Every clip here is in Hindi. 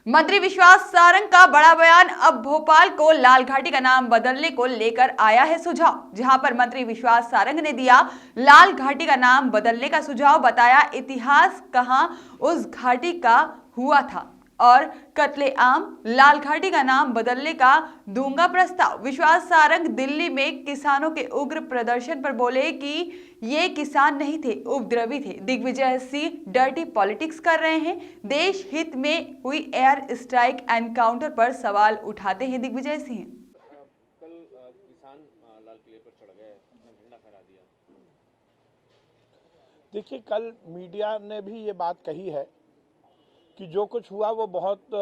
मंत्री विश्वास सारंग का बड़ा बयान। अब भोपाल को लाल घाटी का नाम बदलने को लेकर आया है सुझाव। जहां पर मंत्री विश्वास सारंग ने दिया लाल घाटी का नाम बदलने का सुझाव, बताया इतिहास कहां उस घाटी का हुआ था और कत्लेआम, लाल घाटी का नाम बदलने का दूंगा प्रस्ताव। विश्वास सारंग दिल्ली में किसानों के उग्र प्रदर्शन पर बोले कि ये किसान नहीं थे, उपद्रवी थे। दिग्विजय सिंह डर्टी पॉलिटिक्स कर रहे हैं। देश हित में हुई एयर स्ट्राइक एनकाउंटर पर सवाल उठाते हैं दिग्विजय सिंह। कल किसान लाल किले पर चढ़ गए, अपना झंडा फहरा दिया। देखिए, कल मीडिया ने भी ये बात कही है कि जो कुछ हुआ वो बहुत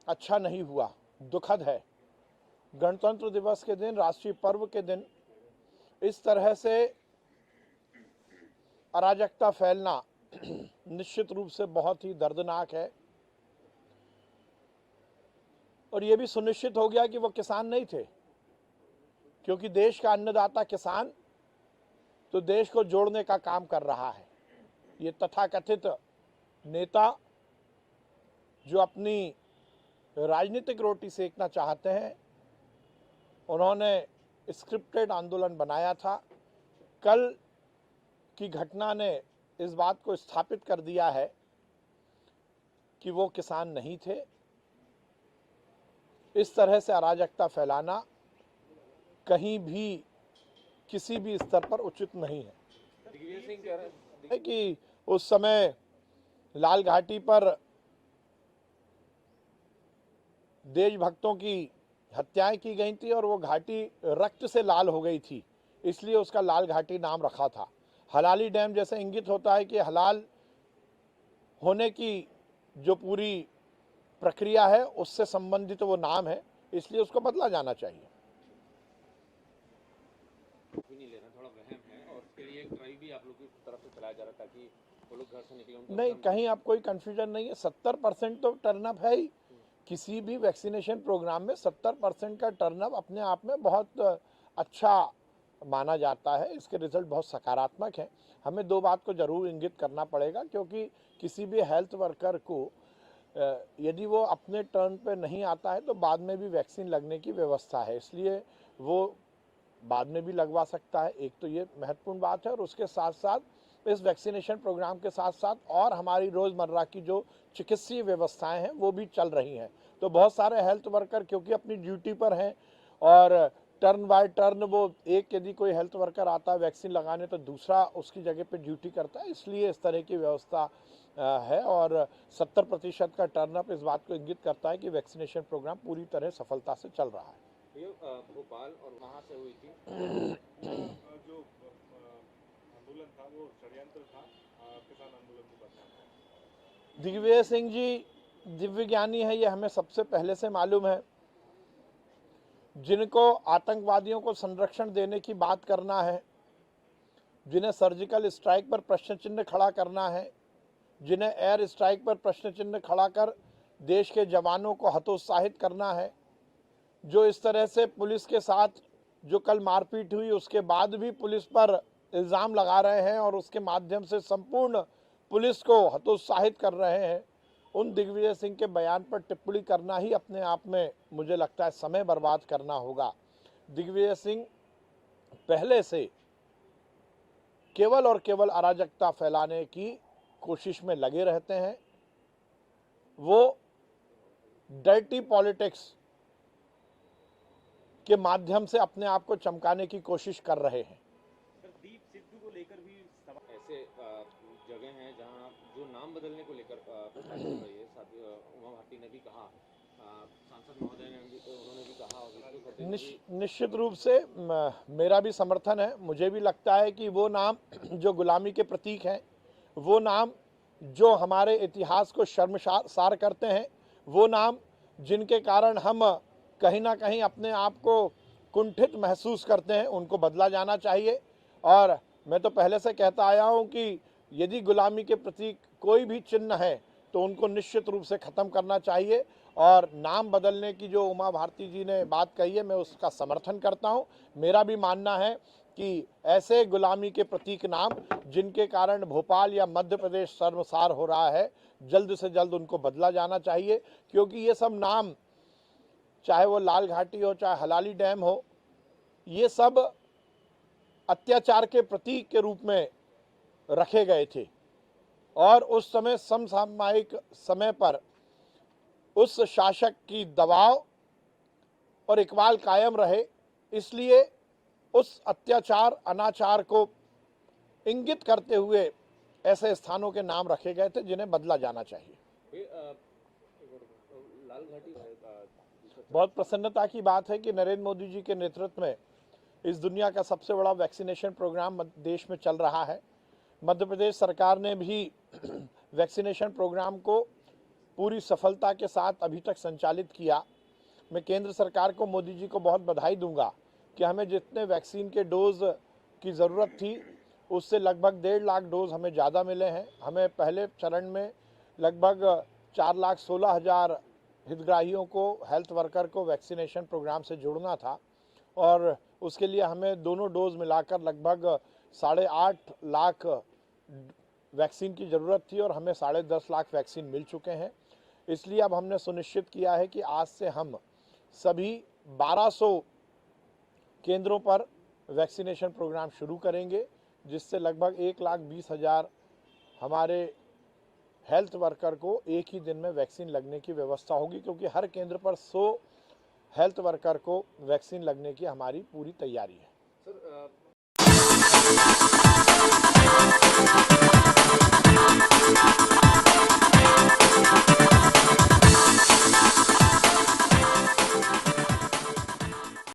अच्छा नहीं हुआ, दुखद है। गणतंत्र दिवस के दिन, राष्ट्रीय पर्व के दिन इस तरह से अराजकता फैलना निश्चित रूप से बहुत ही दर्दनाक है। और ये भी सुनिश्चित हो गया कि वो किसान नहीं थे, क्योंकि देश का अन्नदाता किसान तो देश को जोड़ने का काम कर रहा है। ये तथाकथित नेता जो अपनी राजनीतिक रोटी सेकना चाहते हैं, उन्होंने स्क्रिप्टेड आंदोलन बनाया था। कल की घटना ने इस बात को स्थापित कर दिया है कि वो किसान नहीं थे। इस तरह से अराजकता फैलाना कहीं भी किसी भी स्तर पर उचित नहीं है। दिग्विजय सिंह कह रहे हैं कि उस समय लाल घाटी पर देशभक्तों की हत्याएं की गई थी और वो घाटी रक्त से लाल हो गई थी, इसलिए उसका लाल घाटी नाम रखा था। हलाली डैम जैसे इंगित होता है कि हलाल होने की जो पूरी प्रक्रिया है उससे संबंधित वो नाम है, इसलिए उसको बदला जाना चाहिए। नहीं ले रहा, थोड़ा वहम है और उसके लिए एक ड्राइव भी आप लोग की तरफ से चलाया जा रहा था कि वो लोग घर से निकले। नहीं, कहीं आप कोई कंफ्यूजन नहीं है। 70% तो टर्नअप है ही। किसी भी वैक्सीनेशन प्रोग्राम में 70% का टर्नअप अपने आप में बहुत अच्छा माना जाता है। इसके रिजल्ट बहुत सकारात्मक हैं। हमें दो बात को जरूर इंगित करना पड़ेगा, क्योंकि किसी भी हेल्थ वर्कर को यदि वो अपने टर्न पे नहीं आता है तो बाद में भी वैक्सीन लगने की व्यवस्था है, इसलिए वो बाद में भी लगवा सकता है। एक तो ये महत्वपूर्ण बात है, और उसके साथ साथ इस वैक्सीनेशन प्रोग्राम के साथ साथ और हमारी रोज़मर्रा की जो चिकित्सीय व्यवस्थाएं हैं वो भी चल रही हैं। तो बहुत सारे हेल्थ वर्कर क्योंकि अपनी ड्यूटी पर हैं और टर्न बाय टर्न वो एक यदि कोई हेल्थ वर्कर आता है वैक्सीन लगाने तो दूसरा उसकी जगह पे ड्यूटी करता है, इसलिए इस तरह की व्यवस्था है। और 70% का टर्नअप इस बात को इंगित करता है कि वैक्सीनेशन प्रोग्राम पूरी तरह सफलता से चल रहा है। ये भोपाल और वहाँ से हुई थी जो आंदोलन था वो षड्यंत्र था, किसान आंदोलन को बदनाम। दिग्विजय सिंह जी दिव्य ज्ञानी है, ये हमें सबसे पहले से मालूम है। जिनको आतंकवादियों को संरक्षण देने की बात करना है, जिन्हें सर्जिकल स्ट्राइक पर प्रश्न चिन्ह खड़ा करना है, जिन्हें एयर स्ट्राइक पर प्रश्न चिन्ह खड़ा कर देश के जवानों को हतोत्साहित करना है, जो इस तरह से पुलिस के साथ जो कल मारपीट हुई उसके बाद भी पुलिस पर इल्ज़ाम लगा रहे हैं और उसके माध्यम से संपूर्ण पुलिस को हतोत्साहित कर रहे हैं, उन दिग्विजय सिंह के बयान पर टिप्पणी करना ही अपने आप में मुझे लगता है समय बर्बाद करना होगा। दिग्विजय सिंह पहले से केवल और केवल अराजकता फैलाने की कोशिश में लगे रहते हैं। वो डर्टी पॉलिटिक्स के माध्यम से अपने आप को चमकाने की कोशिश कर रहे हैं। दीप सिद्धू को लेकर भी ऐसे जगह हैं जहां जो नाम बदलने को लेकर प्रश्न चल रही है। उमा भारती ने भी कहा, सांसद महोदय ने उन्होंने भी कहा। निश्चित रूप से मेरा भी समर्थन है। मुझे भी लगता है कि वो नाम जो गुलामी के प्रतीक हैं, वो नाम जो हमारे इतिहास को शर्मसार करते हैं, वो नाम जिनके कारण हम कहीं ना कहीं अपने आप को कुंठित महसूस करते हैं, उनको बदला जाना चाहिए। और मैं तो पहले से कहता आया हूं कि यदि गुलामी के प्रतीक कोई भी चिन्ह है तो उनको निश्चित रूप से ख़त्म करना चाहिए। और नाम बदलने की जो उमा भारती जी ने बात कही है, मैं उसका समर्थन करता हूं। मेरा भी मानना है कि ऐसे गुलामी के प्रतीक नाम जिनके कारण भोपाल या मध्य प्रदेश शर्मसार हो रहा है, जल्द से जल्द उनको बदला जाना चाहिए। क्योंकि ये सब नाम, चाहे वो लाल घाटी हो, चाहे हलाली डैम हो, ये सब अत्याचार के प्रतीक के रूप में रखे गए थे और उस समय समसामयिक समय पर उस शासक की दबाव और इकबाल कायम रहे, इसलिए उस अत्याचार अनाचार को इंगित करते हुए ऐसे स्थानों के नाम रखे गए थे जिन्हें बदला जाना चाहिए। लाल घाटी बहुत प्रसन्नता की बात है कि नरेंद्र मोदी जी के नेतृत्व में इस दुनिया का सबसे बड़ा वैक्सीनेशन प्रोग्राम देश में चल रहा है। मध्य प्रदेश सरकार ने भी वैक्सीनेशन प्रोग्राम को पूरी सफलता के साथ अभी तक संचालित किया। मैं केंद्र सरकार को, मोदी जी को बहुत बधाई दूंगा कि हमें जितने वैक्सीन के डोज की ज़रूरत थी उससे लगभग 1.5 लाख डोज हमें ज़्यादा मिले हैं। हमें पहले चरण में लगभग 4,16,000 हितग्राहियों को, हेल्थ वर्कर को वैक्सीनेशन प्रोग्राम से जोड़ना था और उसके लिए हमें दोनों डोज मिलाकर लगभग 8.5 लाख वैक्सीन की ज़रूरत थी और हमें 10.5 लाख वैक्सीन मिल चुके हैं। इसलिए अब हमने सुनिश्चित किया है कि आज से हम सभी 1200 केंद्रों पर वैक्सीनेशन प्रोग्राम शुरू करेंगे, जिससे लगभग 1,20,000 हमारे हेल्थ वर्कर को एक ही दिन में वैक्सीन लगने की व्यवस्था होगी। क्योंकि हर केंद्र पर 100 हेल्थ वर्कर को वैक्सीन लगने की हमारी पूरी तैयारी है।